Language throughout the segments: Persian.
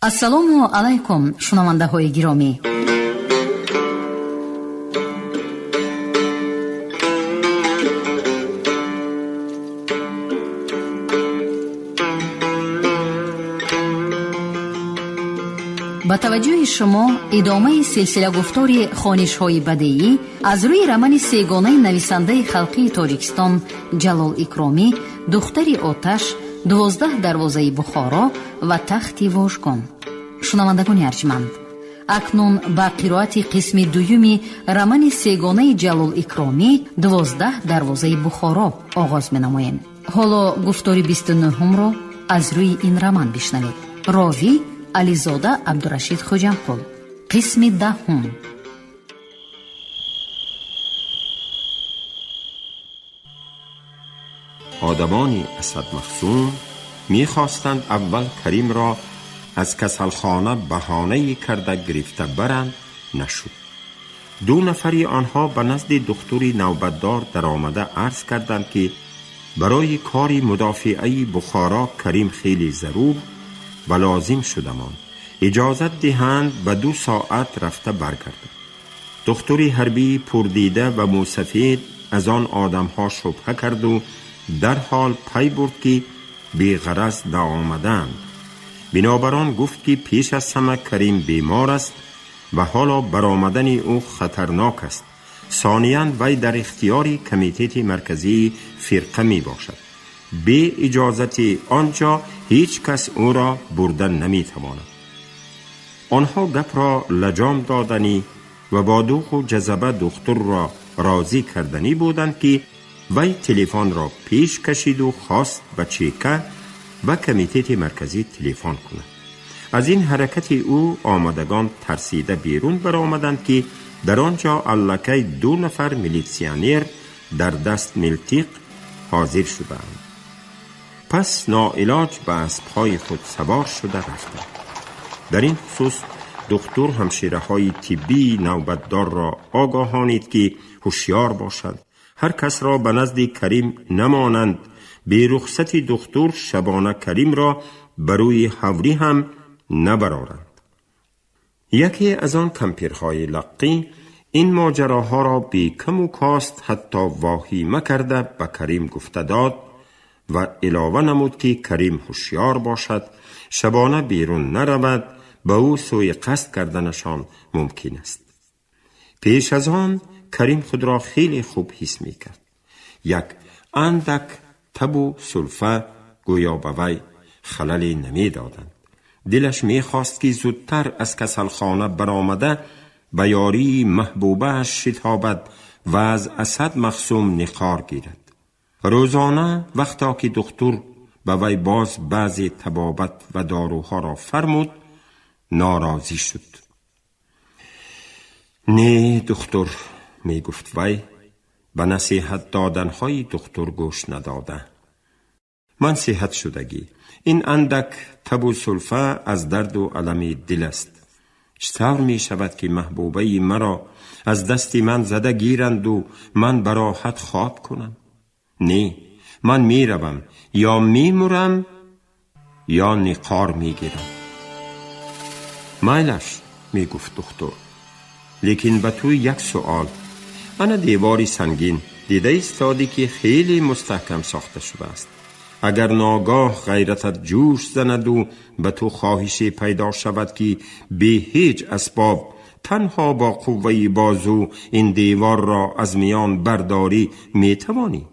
ассалому алайкум шунавандаҳои гиромӣ. ба таваҷҷӯҳи шумо идомаи силсила гуфтори хонишҳои бадеӣ аз рӯи рамани сегонаи нависандаи халқии Тоҷикистон Ҷалол Икромӣ, духтари Оташ, 12 дарвозаи Бухоро ва тахти Вожгон. шунавандагони арҷманд, акнун ба қироати қисми дуюми рамани сегонаи Ҷалол Икромӣ 12 дарвозаи Бухоро оғоз менамоем. ҳоло гуфтори 29-ро аз рӯи ин раман бишнавед. ровӣ ализода абдурашид хоҷамқул. қисми 10. آدمانی اسد مخصوم می‌خواستند اول کریم را از کسلخانه بهانه‌ای کرده گرفته برند، نشد. 2 نفری آنها به نزد دکتری نوبتدار در آمده عرض کردند که برای کار مدافعه بخارا کریم خیلی ضرور و لازم شدمان، اجازت دهند به 2 ساعت رفته برگردد. دکتری حربی پردیده و موسفید از آن آدمها شبهه کرد و در حال پی برد که بی غرض نآمدند. بنابراین گفت که پیش از همه کریم بیمار است و حالا برآمدن او خطرناک است. ثانیاً وی در اختیار کمیته مرکزی فرقه می باشد. بی اجازت آنجا هیچ کس او را بردن نمی تواند. آنها گپ را لجام دادنی و با دوغ و جذبه دکتر را راضی کردنی بودند که وی تلفن را پیش کشید و خواست به چیکه و کمیته مرکزی تلفن کند. از این حرکت او آمدگان ترسیده بیرون برآمدند که در آنجا الکی 2 نفر میلیسیانر در دست ملتیق حاضر شدند. پس ناعلاج به اسبهای خود سوار شده رفتند. در این خصوص دکتر همشیره‌های طبی نوبتدار را آگاهانید که هوشیار باشند، هر کس را به نزد کریم نمانند. بی رخصت دکتر شبانه کریم را بروی حوری هم نبرارند. یکی از آن کمپیرهای لقی این ماجراها را بی کم و کاست حتی واهمه کرده به کریم گفته داد و علاوه نمود که کریم هوشیار باشد، شبانه بیرون نرود، به او سوء قصد کردنشان ممکن است. پیش از آن کریم خود را خیلی خوب حس می کرد. یک اندک تب و سلفه گویا به وی خللی نمی دادند. دلش می خواست که زودتر از کسلخانه برآمده به یاری محبوبه شتابد و از اسد مخصوم نقار گیرد. روزانه وقتا که دکتر به وی باز بعضی طبابت و داروها را فرمود، ناراضی شد. نه دکتر، می گفت وی، به نصیحت دادنهای دکتر گوش نداده. من صحت شدگی، این اندک تب و سلفه از درد و علم دل است. چطور می شود که محبوبه مرا از دست من زده گیرند و من براحت خواب کنم؟ نه، من می روم، یا می مرم یا نقار می گیرم. مایلش، می گفت دکتر، لیکن به تو یک سوال. آن دیواری سنگین دیده ایستادی که خیلی مستحکم ساخته شده است. اگر ناگاه غیرتت جوش زند و به تو خواهشی پیدا شود که به هیچ اسباب تنها با قوه بازو این دیوار را از میان برداری، می توانی؟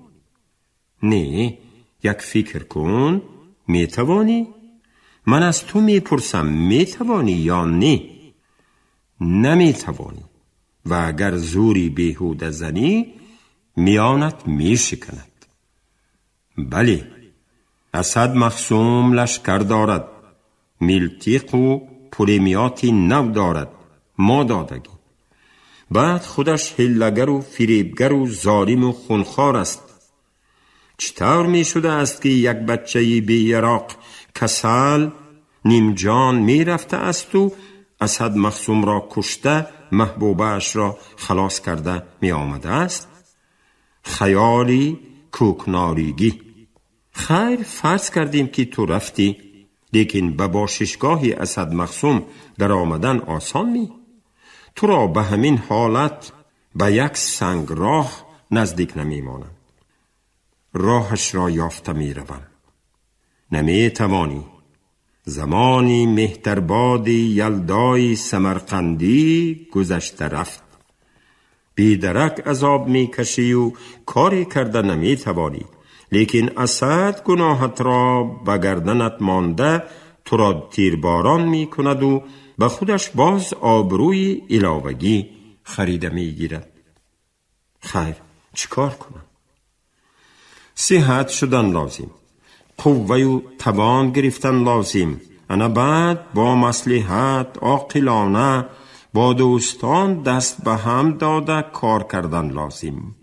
نه، یک فکر کن. می توانی؟ من از تو می پرسم، می توانی یا نه؟ نمی توانی و اگر زوری بیهوده زنی میانت می شکند. بله، اسد مخصوم لشکر دارد، ملتیق و پولمیاتی نو دارد، ما دادگی. بعد خودش حیله‌گر و فریبگر و ظالم و خونخوار است. چطور می شده است که یک بچه بی عراق کسل نیم جان می رفته است و اسد مخصوم را کشته محبوبه اش را خلاص کرده می آمده است؟ خیالی کوکناریگی. خیر، فرض کردیم که تو رفتی لیکن به باششگاه اسد مقسوم در آمدن آسان می؟ تو را به همین حالت به یک سنگ راه نزدیک نمی مانم. راهش را یافته می روم. نمی توانی. زمانی مهتربادی یلدای سمرقندی گذشته رفت. بیدرک عذاب می کشی و کاری کرده نمی توانی، لیکن اسد گناهت را به گردنت مانده تو را تیرباران می کند و به خودش باز آبروی علاوگی خریده می گیرد. خیر، چیکار کنم؟ صحت شدن لازم، قوه و توان گرفتن لازم، انا بعد با مصلحت عاقلانه با دوستان دست به هم داده کار کردن لازم.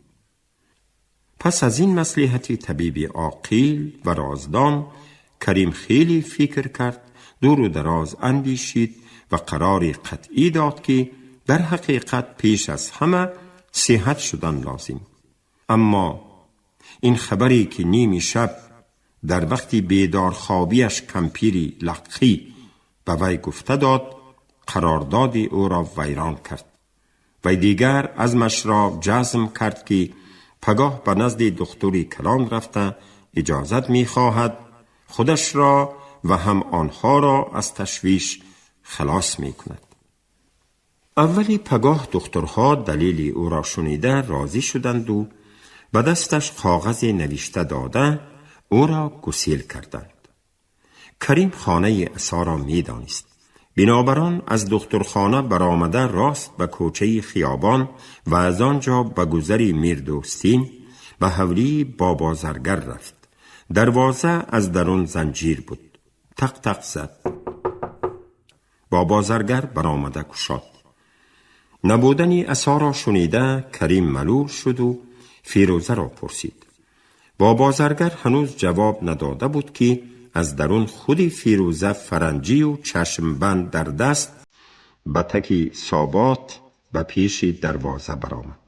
پس از این مصلحت طبیب عاقل و رازدان کریم خیلی فکر کرد، دور و دراز اندیشید و قرار قطعی داد که در حقیقت پیش از همه صحت شدن لازم. اما این خبری که نیمی شب در وقتی بیدار خوابیش کمپیری لقی به وی گفته داد، قرارداد او را ویران کرد. و دیگر عزمش را جزم کرد که پگاه به نزد دکتری کلان رفته اجازت می خواهد خودش را و هم آنها را از تشویش خلاص می کند. اولی پگاه دکترها دلیل او را شنیده راضی شدند و به دستش کاغذ نوشته داده او را گسیل کردند. کریم خانه عصا را می دانست. بنابراین از دکترخانه برآمده راست به کوچه خیابان و از آنجا به گذری میردوستین به حولی بابا زرگر رفت. دروازه از درون زنجیر بود. تق تق زد. بابا زرگر برآمده گشاد. نبودن عصا را شنیده کریم ملول شد و فیروزه را پرسید. بابا زرگر هنوز جواب نداده بود که از درون خودی فیروزه فرنجی و چشمبند در دست به تکی ثابات به پیش دروازه برآمد.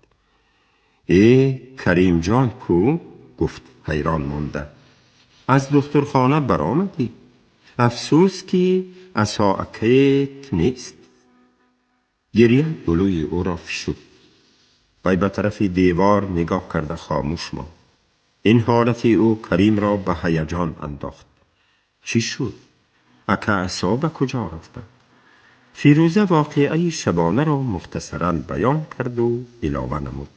ای کریم جان کو؟ گفت حیران مانده. از دکترخانه برآمدی؟ افسوس که عصا اکیت نیست. گریه گلوی او را فشرد. وی به طرف دیوار نگاه کرده خاموش ماند. این حالت او کریم را به هیجان انداخت. چی شد؟ اکا عصا به کجا رفته؟ فیروزه واقعه شبانه را مختصراً بیان کرد و علاوه نمود.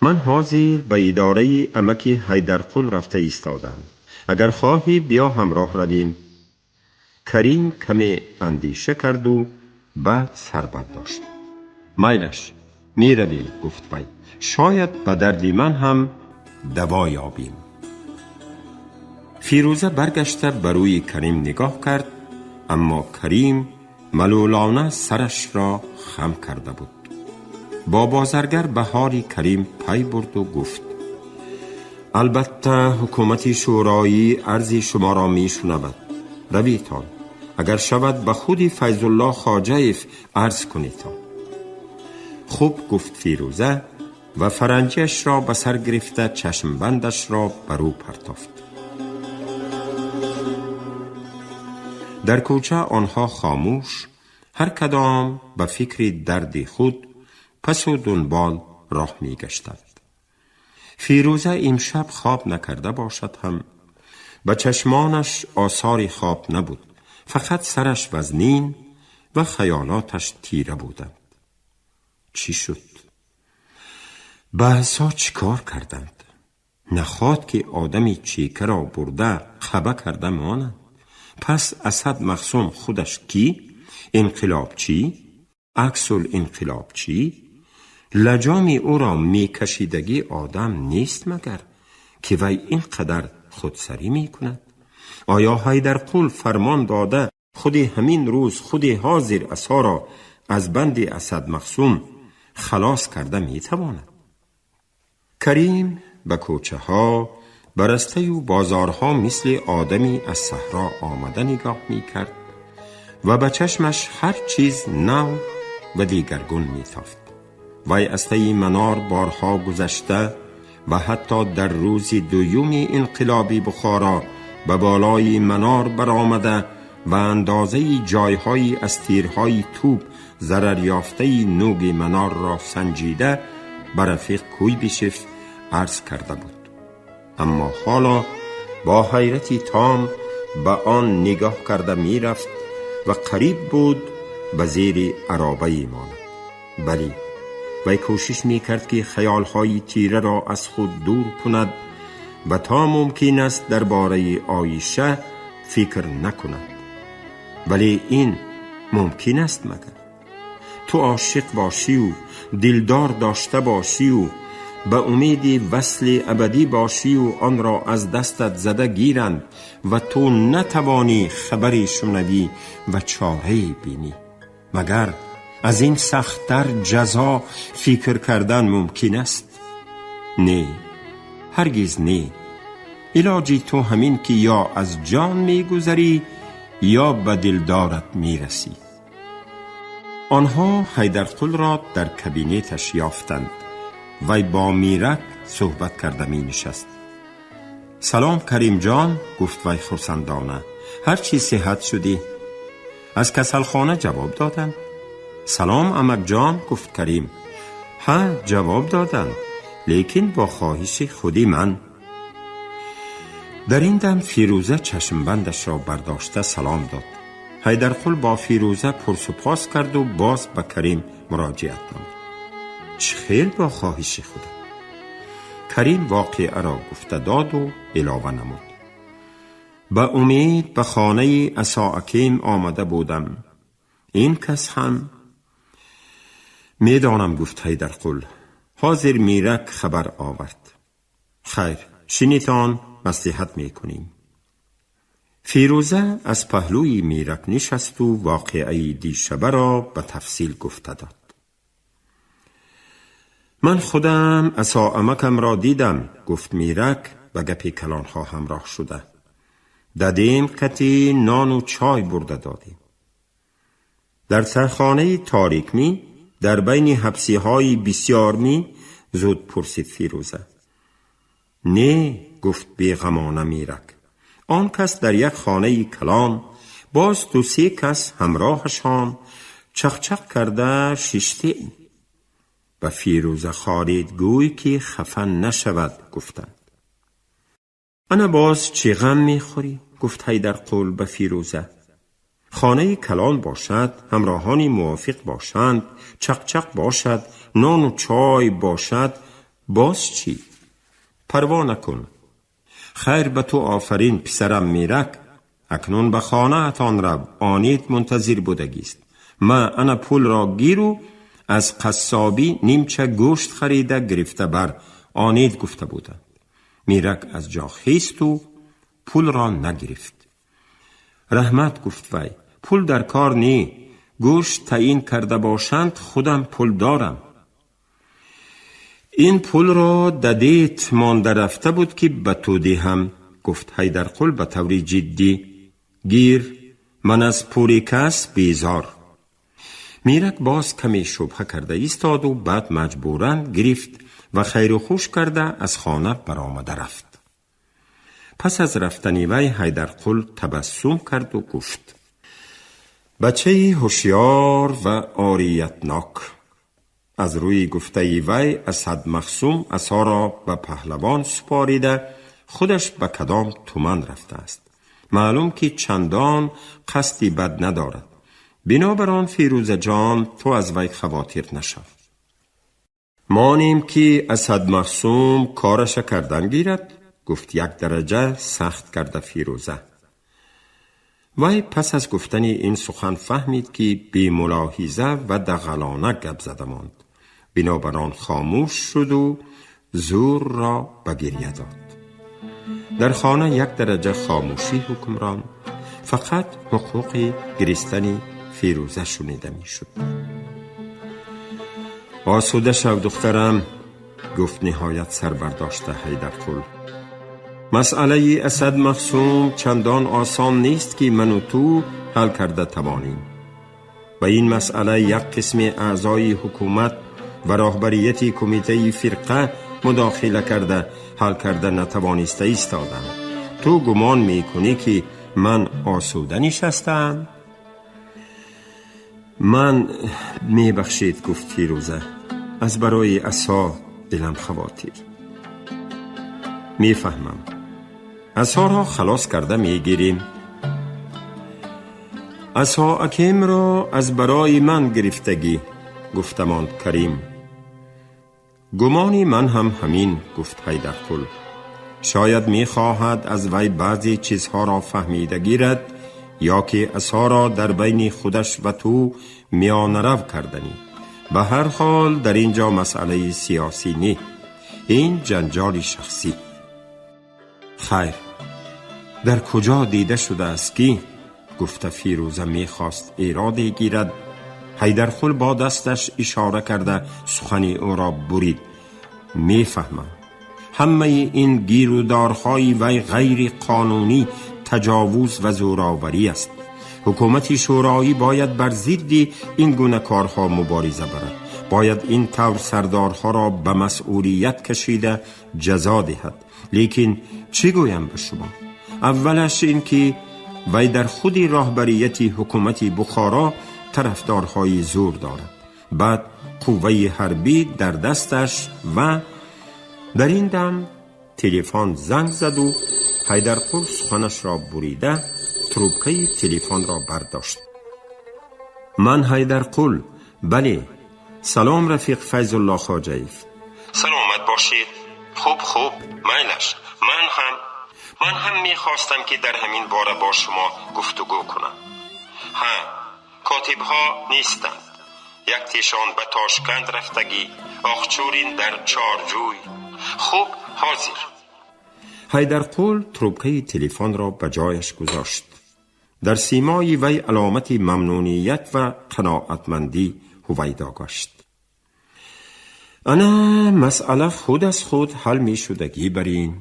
من حاضر به اداره امک حیدرقل رفته ایستادم. اگر خواهی بیا همراه رویم. کریم کمی اندیشه کرد و بعد سر برداشت. میلش، می رویم، گفت وی. شاید به درد من هم دوا یابیم. فیروزه برگشته بر روی کریم نگاه کرد، اما کریم ملولانه سرش را خم کرده بود. بابا زرگر به حال کریم پی برد و گفت البته حکومت شورایی عرض شما را می شنود. رویتان، اگر شود به خود فیض الله خواجه‌اف عرض کنیتان. خوب، گفت فیروزه و فرنجیش را به سر گرفته چشمبندش را برو پرتافت. در کوچه آنها خاموش، هر کدام به فکر درد خود پس و دنبال راه می گشتند. فیروزه امشب خواب نکرده باشد هم به چشمانش آثار خواب نبود، فقط سرش وزنین و خیالاتش تیره بودند. چی شد؟ بحثا چیکار کردند؟ نخواد که آدمی چیکه را برده خبه کرده مانند. پس اسد مقسوم خودش کی؟ انقلابچی؟ عکس الانقلابچی؟ لجام او را می کشیدگی آدم نیست مگر که وی اینقدر خودسری می کند؟ آیا حیدرقل فرمان داده خود همین روز خود حاضر عصا را از بند اسد مقسوم خلاص کرده می تواند؟ کریم به کوچه ها، برسته و بازارها مثل آدمی از صحرا آمده نگاه می کرد و به چشمش هر چیز نو و دیگرگون می تافت. وی از طی منار بارها گذشته و حتی در روز دوم انقلاب بخارا به بالای منار برآمده و اندازه جایهایی از تیرهای توپ ضرر یافته نوگ منار را سنجیده بر رفیق کویبیشف عرض کرده بود. اما حالا با حیرتی تام به آن نگاه کرده می رفت و قریب بود به زیر عرابه ماند. بلی، وی کوشش می کرد که خیالهای تیره را از خود دور کند و تا ممکن است درباره عایشه فکر نکند. ولی این ممکن است مگر؟ تو عاشق باشی و دلدار داشته باشی و به امید وصل ابدی باشی و آن را از دستت زده گیرند و تو نتوانی خبری شنوی و چاره بینی. مگر از این سخت‌تر جزا فکر کردن ممکن است؟ نه، هرگز نه. علاجی تو همین که یا از جان میگذری یا به دلدارت میرسی. آنها حیدرقل را در کابینتش یافتند. وی با میرک صحبت کرده می نشست. سلام کریم جان، گفت وی خرسندانه. هر چی صحت شدی؟ از کسلخانه جواب دادند. سلام عمک جان، گفت کریم. ها، جواب دادند، لیکن با خواهش خودی من. در این دم فیروزه چشمبندش را برداشته سلام داد. حیدرقل با فیروزه پرسپاس کرد و باز به کریم مراجعت نمود. چه خیل با خواهش خدا. کریم واقعه را گفته داد و علاوه نمود. به امید به خانه اساکیم آمده بودم. این کس هم میدانم، گفت حیدرقل. حاضر میرک خبر آورد. خیر، شنیدان مصلحت میکنیم. فیروزه از پهلوی میرک نشست و واقعه دیشبه را به تفصیل گفته داد. من خودم اساعمکم را دیدم، گفت میرک و گپی کلانها همراه شده. دادیم کتی نان و چای برده دادیم. در سرخانه تاریکمی در بین حبسی های بسیارمی زود پرسید فیروزه. نه، گفت بیغمانه میرک. آن کس در یک خانه کلان، باز 2-3 کس همراهشان چخچخ کرده ششته. و فیروزه خارید گوی که خفن نشود گفتند. انا باز چی غم میخوری؟ گفت حیدرقل به فیروزه. خانه کلان باشد، همراهانی موافق باشند، چخچخ باشد، نان و چای باشد، باز چی؟ پروا نکن. خیر به تو آفرین پسرم میرک. اکنون به خانه اتان رو، آنیت منتظر بودگیست. ما انا پول را گیرو از قصابی نیمچه گوشت خریده گرفته بر آنید گفته بودند. میرک از جا خیست و پول را نگرفت. رحمت، گفت وی، پول در کار نی. گوشت تعیین کرده باشند خودم پول دارم. این پول را ددیت مانده رفته بود که به تو دهم، گفت حیدرقل به طور جدی. گیر، من از پوری کس بیزار. میرک باز کمی شبهه کرده ایستاد و بعد مجبوراً گرفت و خیر و خوش کرده از خانه برآمده رفت. پس از رفتن وی حیدرقل تبسم کرد و گفت: بچه هوشیار و عاریتناک. از روی گفته وی اسد مخصوم عصا را به پهلوان سپاریده خودش به کدام تومن رفته است. معلوم که چندان قصدی بد ندارد. بنابراین فیروزه جان تو از وی خواطر نشو. مانیم که اسد مخصوم کارش کردن گیرد، گفت 1 درجه سخت کرده فیروزه. وی پس از گفتن این سخن فهمید که بی ملاحظه و دغلانه گپ زده ماند. بنابراین خاموش شد و زور را به گریه داد. در خانه 1 درجه خاموشی حکمران، فقط حقوق گریستن فیروزه شنیده می شد. آسوده شو دخترم، گفت نهایت سر برداشته حیدرقل. مسئله اسد مخصوم چندان آسان نیست که من و تو حل کرده توانیم. و این مسئله یک قسم اعضای حکومت و راهبریت کمیته فرقه مداخله کرده حل کرده نتوانسته ایستادند. تو گمان میکنی که من آسوده نشستم؟ من میبخشید گفت فیروزه، از برای عصا دلم خواتیر. میفهمم. عصا را خلاص کرده میگیریم. عصا اکیم را از برای من گرفتگی، گفتمان کریم. گمانی من هم همین، گفت حیدرقل. شاید میخواهد از وی بعضی چیزها را فهمیده گیرد، یا که عصا را در بین خودش و تو میان رو کردنی. به هر حال در اینجا مسئله سیاسی نی، این جنجال شخصی. خیر، در کجا دیده شده است که؟ گفت فیروزه میخواست ایرادی گیرد. حیدرقل با دستش اشاره کرده سخنی او را برید. میفهمم. همه این گیرودارهای وی غیر قانونی، تجاوز و زوراوری است. حکومت شورایی باید بر ضد این گونه کارها مبارزه برد. باید این طور سردارها را به مسئولیت کشیده جزا دهد. لیکن چی گویم به شما؟ اولش این که وی در خود راهبریت حکومت بخارا طرفدارهای زور دارد. بعد قوه حربی در دستش و در این دم تلفن زنگ زد و حیدرقل سخنش را بریده تروبکه تلفن را برداشت. من حیدرقل. بله. سلام رفیق فیض الله خواجه‌ایف. سلامت باشید. خوب میلش. من هم میخواستم که در همین باره با شما گفتگو کنم. کاتب ها نیستند. یک تیشان به تاشکند رفتگی، آخچورین در چارجوی. خوب حاضر. حیدرقل تروبکه تلفن را به جایش گذاشت. در سیمای وی علامت ممنونیت و قناعتمندی هویدا گشت. انا مسئله خود از خود حل می شدگی برین،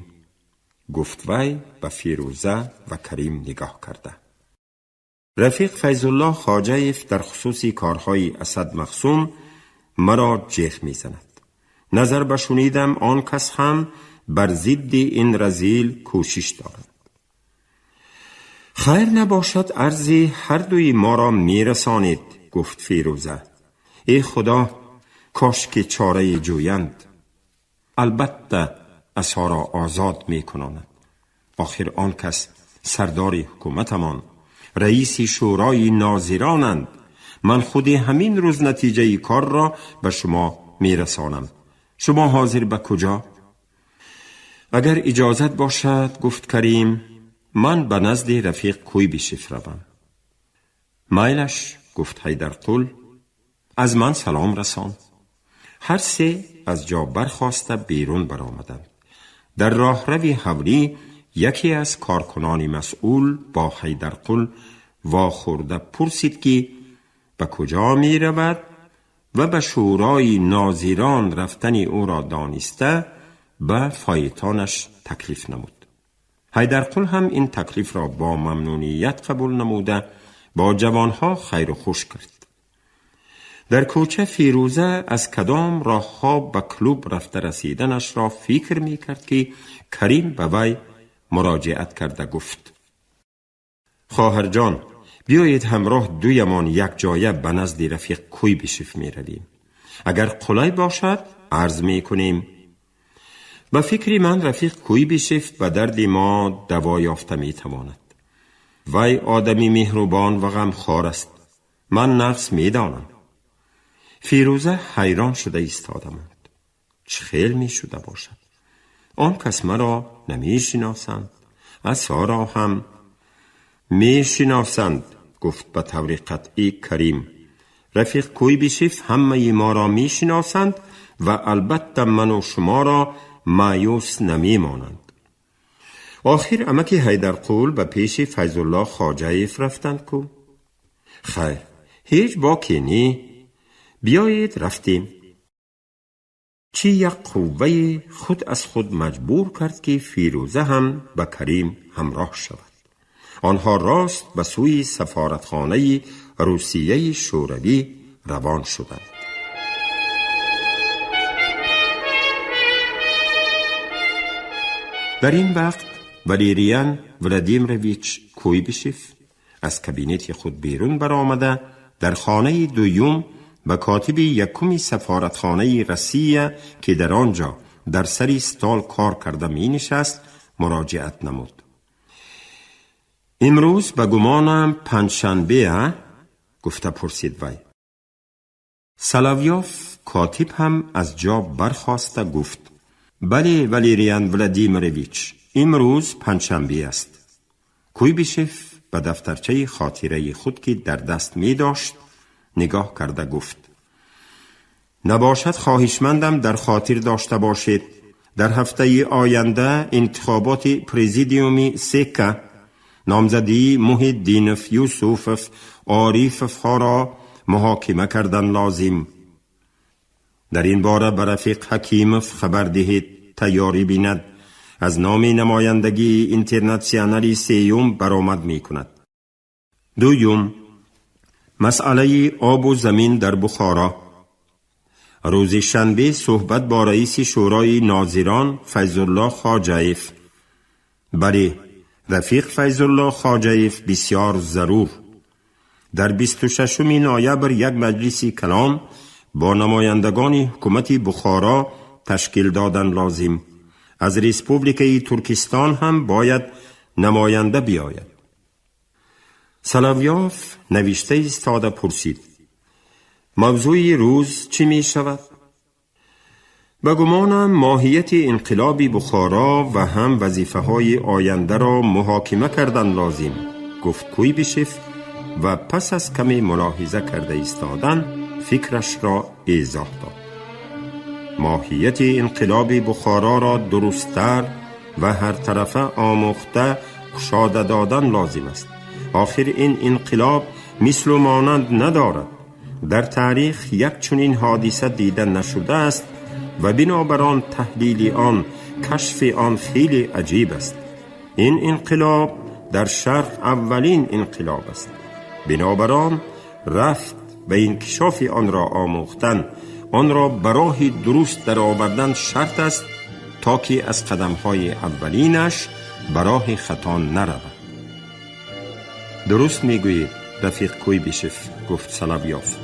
گفت وی به فیروزه و کریم نگاه کرده. رفیق فیض الله خواجه‌ایف در خصوص کارهای اسد مقسوم مرا جیغ می زند. نظر بشنیدم آن کس هم بر ضد این رذیل کوشش دارد. خیر نباشد عرضی هر دوی ما را می رسانید، گفت فیروزه. ای خدا، کاش که چاره جویند. البته عصا را آزاد می کناند. آخر آن کس سردار حکومتمان، رئیس شورای ناظرانند. من خود همین روز نتیجه کار را به شما می رسانم. شما حاضر به کجا؟ اگر اجازت باشد، گفت کریم، من به نزد رفیق کویبشیف روم. میلش، گفت حیدرقل. از من سلام رسان. هر سه از جا برخاسته بیرون برآمدند. در راهروی حولی یکی از کارکنان مسئول با حیدرقل واخورده پرسید که به کجا می رود و به شورای ناظران رفتن او را دانسته به فایتانش تکلیف نمود. حیدرقل هم این تکلیف را با ممنونیت قبول نموده با جوانها خیر و خوش کرد. در کوچه فیروزه از کدام راهها به کلوب رفته رسیدنش را فکر می کرد که کریم به وی مراجعت کرده گفت: خواهر جان، بیایید همراه دویمان یک جایه به نزد رفیق کویبشیف می رویم. اگر قلای باشد عرض می کنیم. به فکری من رفیق کویبشیف به درد ما دوا یافته می تواند. وی آدمی مهربان و غمخوار است. من نقص می دانم. فیروزه حیران شده ایستادند. چه خیل می شده باشد؟ آن کس مرا نمی شناسند. عصا را هم می شناسند، گفت به طور قطعی کریم. رفیق کویبشیف همه ما را می شناسند و البته من و شما را مایوس نمی مانند. آخر امکی حیدرقل به پیش فیض الله خواجه‌ایف رفتند کو؟ خیر، هیچ باکی نی. بیایید رفتیم. چی یک قوه خود از خود مجبور کرد که فیروزه هم به کریم همراه شود. آنها راست به سوی سفارتخانه روسیه شوروی روان شدند. در این وقت والیریان ولادیمیرویچ کویبیشف از کابینت خود بیرون برآمده در خانه دوم و کاتب یکم سفارتخانه روسیه که در آنجا در سر استال کار کرده می نشست مراجعت نمود. امروز به گمانم پنجشنبه گفته پرسید وی. سلاویوف کاتب هم از جا برخاسته گفت بله والیریان ولادیمیرویچ، امروز پنجشنبه است. کویبیشف به دفترچه خاطره خود که در دست می داشت نگاه کرده گفت نباشد خواهشمندم در خاطر داشته باشید در هفته آینده انتخابات پرزیدیومی سکه نامزدی محیدینف یوسوفف عاریفف ها را محاکمه کردن لازم. در این باره به رفیق حکیمف خبر دهید تیاری بیند از نام نمایندگی اینترناسیونالی سیوم برآمد می کند. دوم، مسئله آب و زمین در بخارا. روز شنبه صحبت با رئیس شورای ناظران فیض‌الله خواجه‌ایف. بله، رفیق فیض‌الله خواجه‌ایف بسیار ضرور. در 26 نوامبر یک مجلس کلان با نمایندگان حکومت بخارا تشکیل دادن لازم. از ریسپوبلیکای ترکستان هم باید نماینده بیاید. سلاویوف نوشته ایستاده پرسید موضوع روز چی می شود؟ به گمانم ماهیت انقلاب بخارا و هم وظیفه های آینده را محاکمه کردن لازم، گفت کویبیشف و پس از کمی ملاحظه کرده ایستادن فکرش را ایضاح داد. ماهیت انقلاب بخارا را درست‌تر و هر طرفه آموخته گشاده دادن لازم است. آخر این انقلاب مثل و مانند ندارد. در تاریخ یک چنین حادثه دیده نشده است و بنابراین تحلیل آن، کشف آن خیلی عجیب است. این انقلاب در شرق اولین انقلاب است. بنابراین رفت و انکشاف آن را آموختن، آن را به راه درست در آوردن شرط است تا که از قدم‌های اولینش به راه خطا نرود. درست میگویید رفیق کویبیشف، گفت سلاویوف.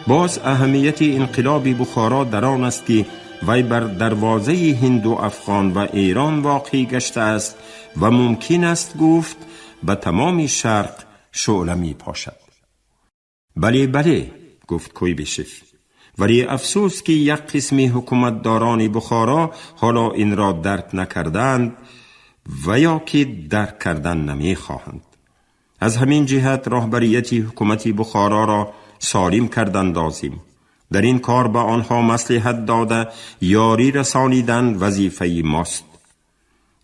باز اهمیت انقلاب بخارا در آن است که وی بر دروازه هند و افغان و ایران واقع گشته است و ممکن است گفت به تمام شرق شعله می پاشد. بله، گفت کویبیشف، ولی افسوس که یک قسم حکومتداران بخارا حالا این را درک نکردند و یا که درک کردن نمی خواهند. از همین جهت راهبریت حکومت بخارا را سالم کردن لازم. در این کار به آنها مصلحت داده یاری رسانیدن وظیفه ماست.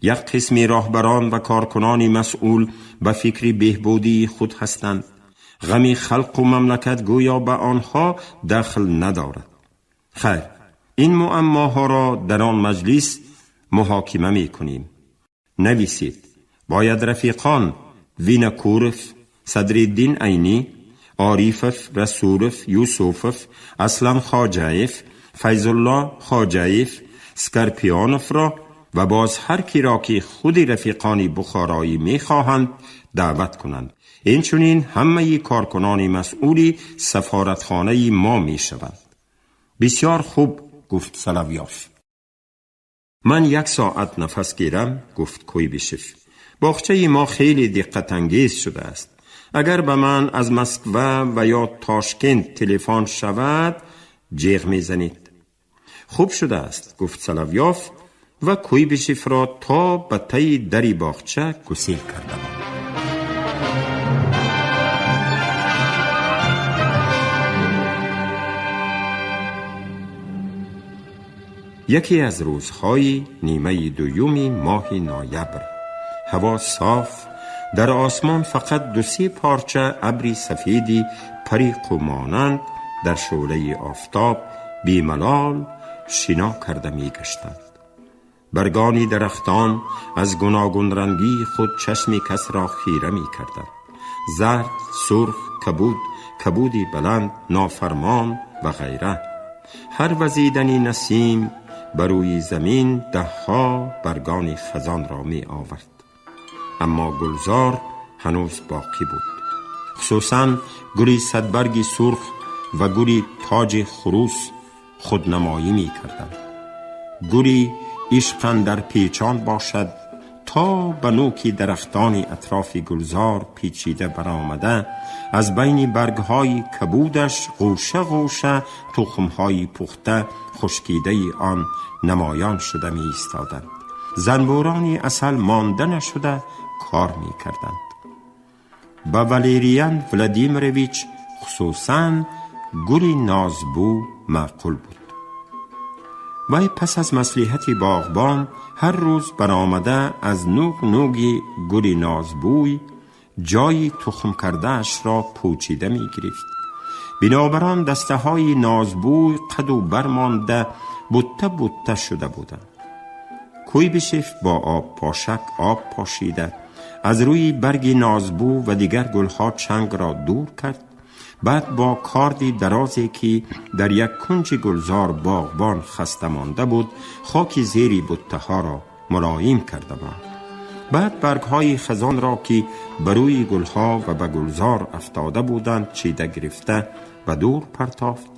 یک قسم راهبران و کارکنان مسئول به فکر بهبودی خود هستند. غم خلق و مملکت گویا به آنها دخل ندارد. خیر، این معماها را در آن مجلس محاکمه می کنیم. نویسید باید رفیقان وینکورف، صدرالدین عینی، عاریفف، رسولف، یوسوفف، اصلان خواجه‌ایف، فیض‌الله خواجه‌ایف، اسکرپیانوف را و باز هر کی را که خود رفیقان بخارایی می خواهند دعوت کنند. این چنین همه کارکنان مسئولی سفارتخانه ما می شوند. بسیار خوب، گفت سلاویوف. من 1 ساعت نفس گیرم، گفت کویبیشف. باغچه ما خیلی دقت انگیز شده است. اگر به من از مسکو و یا تاشکند تلفن شود جیغ می زنید. خوب شده است، گفت سلاویوف و کویبیشف را تا به تی دری باغچه گسیل کردم. یکی از روزهای نیمه دوم ماه نوامبر، هوا صاف، در آسمان فقط 2-3 پارچه ابر سفیدی پریق و مانند در شعله آفتاب بیملال شنا کرده می گشتند. برگانی درختان از گوناگون رنگی خود چشم کس را خیره می کردند. زرد، سرخ، کبودی بلند، نافرمان و غیره. هر وزیدنی نسیم بر روی زمین 10 برگان خزان را می آورد. اما گلزار هنوز باقی بود. خصوصاً گلی صدبرگی سرخ و گلی تاج خروس خودنمایی می کردند. گلی عشق در پیچان باشد تا به نوکی درختان اطراف گلزار پیچیده برآمده، از بین برگهای کبودش گوشه گوشه تخمهای پخته خشکیده آن نمایان شده می ایستادند. زنبورانی عسل مانده نشده کار می کردند. به والریان ولادیمیرویچ خصوصاً گلی نازبو معقول بود. وی پس از مصلحت باغبان هر روز برآمده از نوگ نوگی گلی نازبوی جای تخم کرده اش را پوچیده می گرفت. بنابراین دسته های نازبوی قد و برمانده بوته بوته شده بودند. کویبشف با آب پاشک آب پاشیده از روی برگ نازبو و دیگر گلها چنگ را دور کرد. بعد با کاردی درازی که در یک کنج گلزار باغبان خسته مانده بود خاک زیری بوته ها را ملایم کرده بود. بعد برگهای خزان را که بروی گلها و به گلزار افتاده بودند چیده گرفته و دور پرتافت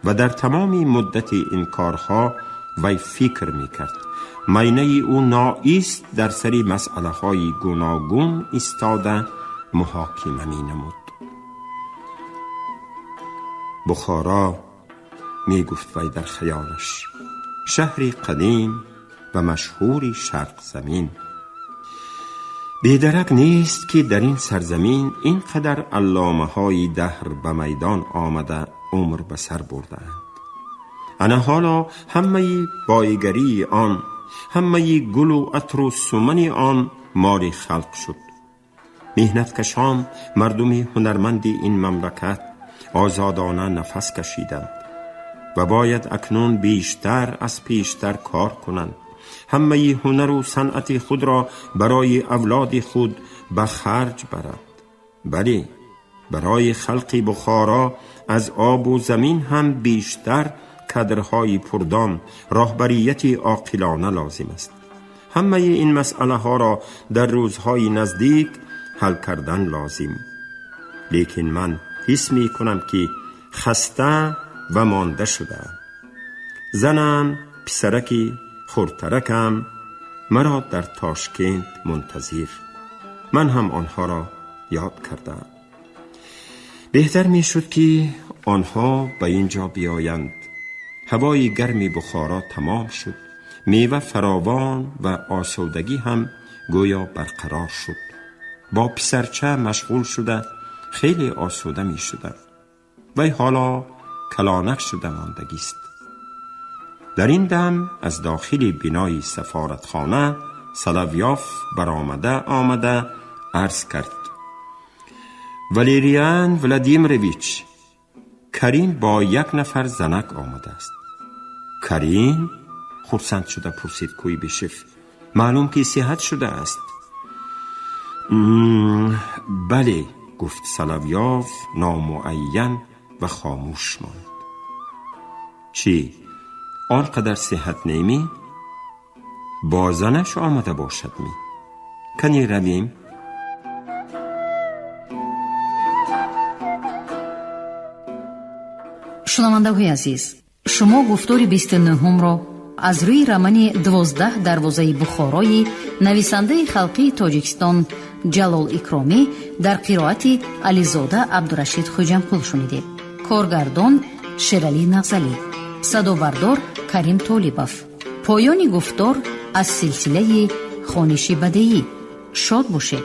و در تمام مدت این کارها وی فکر می کرد. مینه او نائیست در سری مسئله های گوناگون ایستاده محاکمه می نمود. بخارا، می گفت وی در خیالش، شهری قدیم و مشهوری شرق زمین. بیدرک نیست که در این سرزمین اینقدر علامه های دهر به میدان آمده عمر به سر بردند. انا حالا همه بایگری آن، همه گل و عطر و سمن آن ماری خلق شد. مهنت کشان مردم هنرمند این مملکت آزادانه نفس کشیدند و باید اکنون بیشتر از پیشتر کار کنند. همه هنر و صنعت خود را برای اولاد خود به خرج برد. بله، برای خلق بخارا از آب و زمین هم بیشتر کادرهای پردان، راهبریت عاقلانه لازم است. همه این مسئله ها را در روزهای نزدیک حل کردن لازم. لیکن من حس می کنم که خسته و مانده شده. زنم پسرکی خورترکم مرا در تاشکند منتظر. من هم آنها را یاد کردم. بهتر می شد که آنها به اینجا بیایند. هوای گرمی بخارا تمام شد. میوه فراوان و آسودگی هم گویا برقرار شد. با پسرچه مشغول شده خیلی آسوده می شده. وی حالا کلانک شده ماندگی است. در این دم از داخل بینای سفارتخانه سلاویاف برآمده عرض کرد: والریان ولادیمیرویچ، کریم با یک نفر زنک آمده است. کریم؟ خرسند شده پرسید کویبشف. معلوم که صحت شده است. بله، گفت سلاویاف نامعین و خاموش ماند. چی؟ آنقدر صحت نیمی؟ با زنش آمده باشد می. کنی رویم؟ шунавандаҳои азиз, шумо гуфтори 29-ро аз рӯи романи 12 дарвозаи бухорои нависандаи халқии тоҷикистон ҷалол икромӣ дар қироати ализода абдурашид хоҷамқул шунидед. коргардон шералӣ нағзалӣ, садобардор карим толибов. поёни гуфтор аз силсилаи хониши бадеӣ. шод бошед.